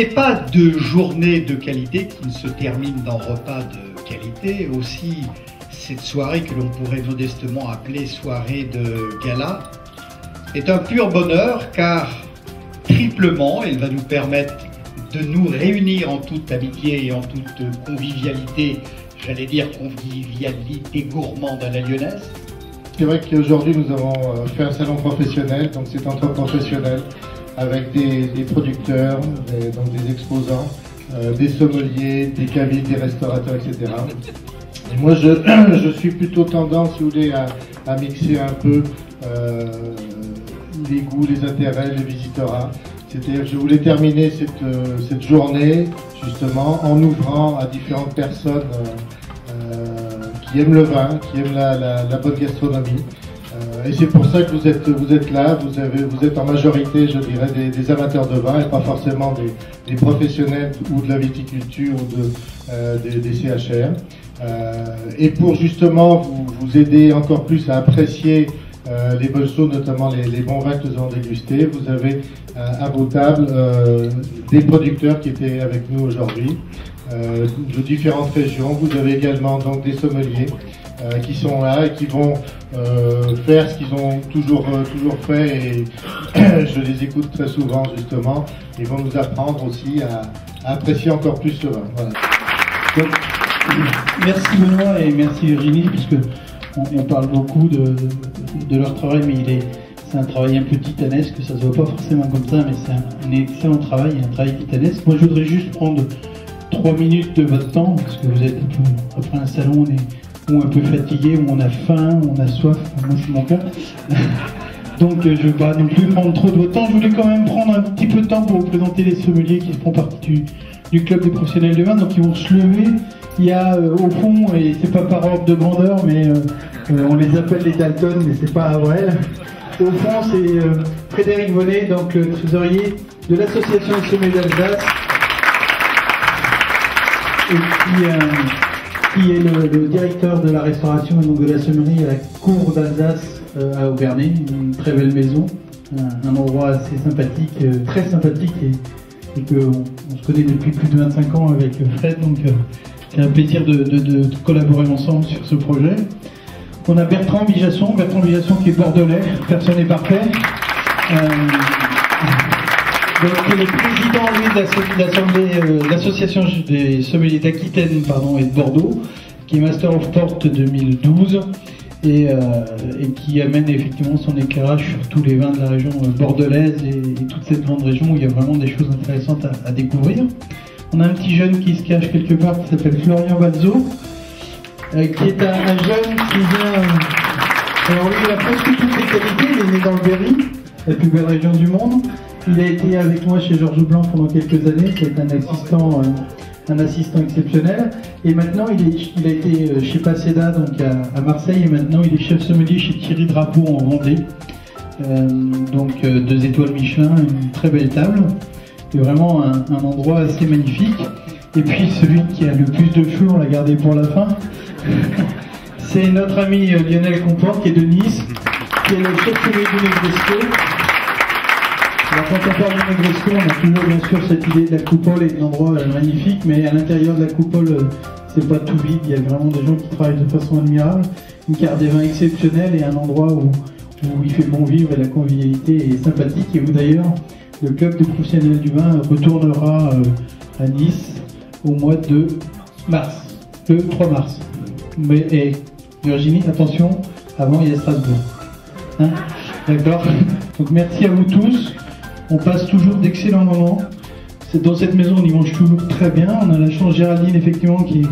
n'est pas de journée de qualité qui ne se termine dans repas de qualité. Aussi, cette soirée que l'on pourrait modestement appeler soirée de gala est un pur bonheur car triplement, elle va nous permettre de nous réunir en toute amitié et en toute convivialité, j'allais dire convivialité gourmande à la lyonnaise. C'est vrai qu'aujourd'hui nous avons fait un salon professionnel, donc c'est entre professionnels, avec des producteurs, donc des exposants, des sommeliers, des cavistes, des restaurateurs, etc. Et moi je suis plutôt tendance, si vous voulez, à mixer un peu les goûts, les intérêts, les visitorats. C'est-à-dire que je voulais terminer cette journée justement en ouvrant à différentes personnes qui aiment le vin, qui aiment la bonne gastronomie. Et c'est pour ça que vous êtes là, vous êtes en majorité, je dirais, des amateurs de vin et pas forcément des professionnels ou de la viticulture ou des CHR. Et pour justement vous aider encore plus à apprécier les bonnes choses, notamment les bons vins que nous avons dégustés, vous avez à vos tables des producteurs qui étaient avec nous aujourd'hui, de différentes régions. Vous avez également donc des sommeliers qui sont là et qui vont faire ce qu'ils ont toujours fait, et je les écoute très souvent justement. Ils vont nous apprendre aussi à apprécier encore plus le vin. Voilà. Donc, merci Benoît et merci Virginie, puisque on parle beaucoup de leur travail, mais c'est un travail un peu titanesque, ça se voit pas forcément comme ça, mais c'est un excellent travail, un travail titanesque. Moi je voudrais juste prendre 3 minutes de votre temps, parce que vous êtes un peu, après un salon, on est un peu fatigué, où on a faim, on a soif, moi c'est mon cas. Donc je ne vais pas non plus prendre trop de votre temps. Je voulais quand même prendre un petit peu de temps pour vous présenter les sommeliers qui font partie du club des professionnels de vin. Donc ils vont se lever. Il y a au fond, et c'est pas par ordre de grandeur, mais on les appelle les Dalton, mais c'est pas vrai. Au fond, c'est Frédéric Vonnet, donc le trésorier de l'association des sommeliers d'Alsace, et qui est le directeur de la restauration et donc de la sommellerie à la Cour d'Alsace à Auvernay, une très belle maison, un endroit assez sympathique, très sympathique, et qu'on se connaît depuis plus de 25 ans avec Fred, donc c'est un plaisir de collaborer ensemble sur ce projet. On a Bertrand Bijasson qui est bordelais, personne n'est parfait. Donc le président de l'association des sommeliers d'Aquitaine et de Bordeaux, qui est Master of Port 2012 et qui amène effectivement son éclairage sur tous les vins de la région bordelaise et toute cette grande région où il y a vraiment des choses intéressantes à découvrir. On a un petit jeune qui se cache quelque part qui s'appelle Florian Balzo, qui est un jeune qui vient... alors lui, il a presque toutes les qualités, il est né dans le Berry, la plus belle région du monde. Il a été avec moi chez Georges Blanc pendant quelques années, c'est un assistant exceptionnel. Et maintenant, il a été chez Paceda, donc à Marseille, et maintenant il est chef sommelier chez Thierry Drapeau en Vendée. Donc 2 étoiles Michelin, une très belle table. C'est vraiment un endroit assez magnifique. Et puis celui qui a le plus de feu, on l'a gardé pour la fin. C'est notre ami Lionel Comport, qui est de Nice, qui est le chef sommelier du Negresco. Alors quand on parle du Negresco, on a toujours bien sûr cette idée de la coupole et de l'endroit magnifique, mais à l'intérieur de la coupole, c'est pas tout vide, il y a vraiment des gens qui travaillent de façon admirable, une carte des vins exceptionnelle et un endroit où il fait bon vivre et la convivialité est sympathique. Et où d'ailleurs, le club des professionnels du vin retournera à Nice au mois de mars, le 3 mars. Mais Virginie, attention, avant il y a Strasbourg. Hein, d'accord. Donc merci à vous tous. On passe toujours d'excellents moments. Dans cette maison, on y mange toujours très bien. On a la chance, Géraldine, effectivement, qui est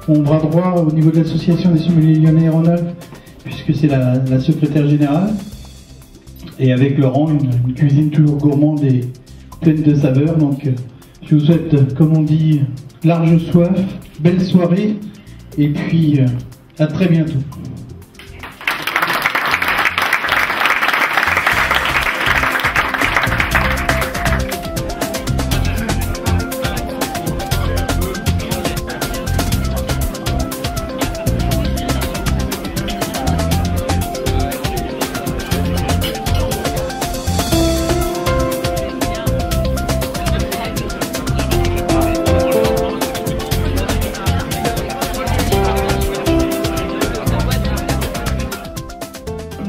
mon bras droit au niveau de l'association des sommeliers lyonnais et Rhône-Alpes, puisque c'est la secrétaire générale. Et avec Laurent, une cuisine toujours gourmande et pleine de saveurs. Donc je vous souhaite, comme on dit, large soif, belle soirée, et puis à très bientôt.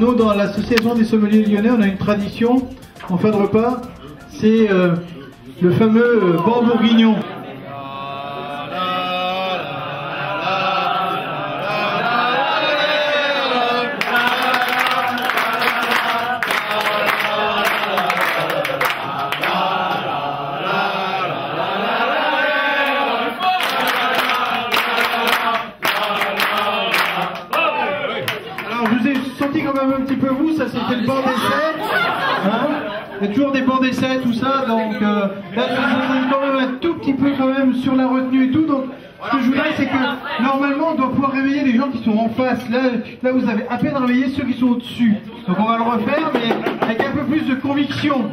nous, dans l'association des sommeliers lyonnais, on a une tradition en fin de repas, c'est le fameux Ban bourguignon. Je vous ai senti quand même un petit peu vous, ça c'était le banc d'essai, hein, il y a toujours des bancs d'essai, tout ça, donc là je vous ai quand même un tout petit peu quand même sur la retenue et tout, donc ce que je voudrais c'est que normalement on doit pouvoir réveiller les gens qui sont en face, là vous avez à peine réveillé ceux qui sont au-dessus, donc on va le refaire mais avec un peu plus de conviction.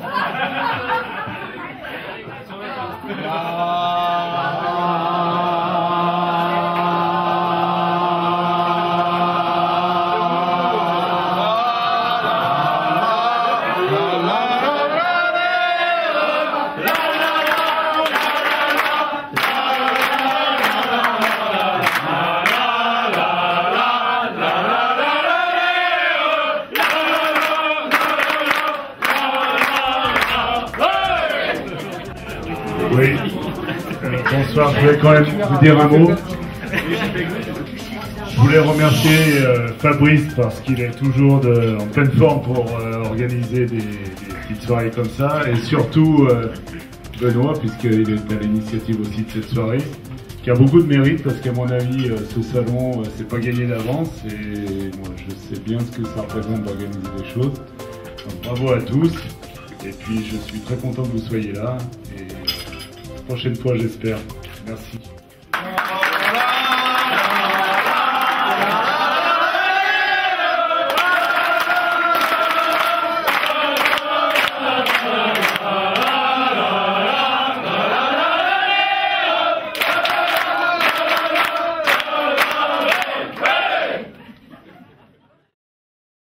Oui, bonsoir, je voulais quand même vous dire un mot. Je voulais remercier Fabrice parce qu'il est toujours en pleine forme pour organiser des petites soirées comme ça, et surtout Benoît, puisqu'il est à l'initiative aussi de cette soirée, qui a beaucoup de mérite parce qu'à mon avis ce salon c'est pas gagné d'avance, et moi je sais bien ce que ça représente d'organiser des choses. Donc bravo à tous, et puis je suis très content que vous soyez là, et prochaine fois j'espère. Merci.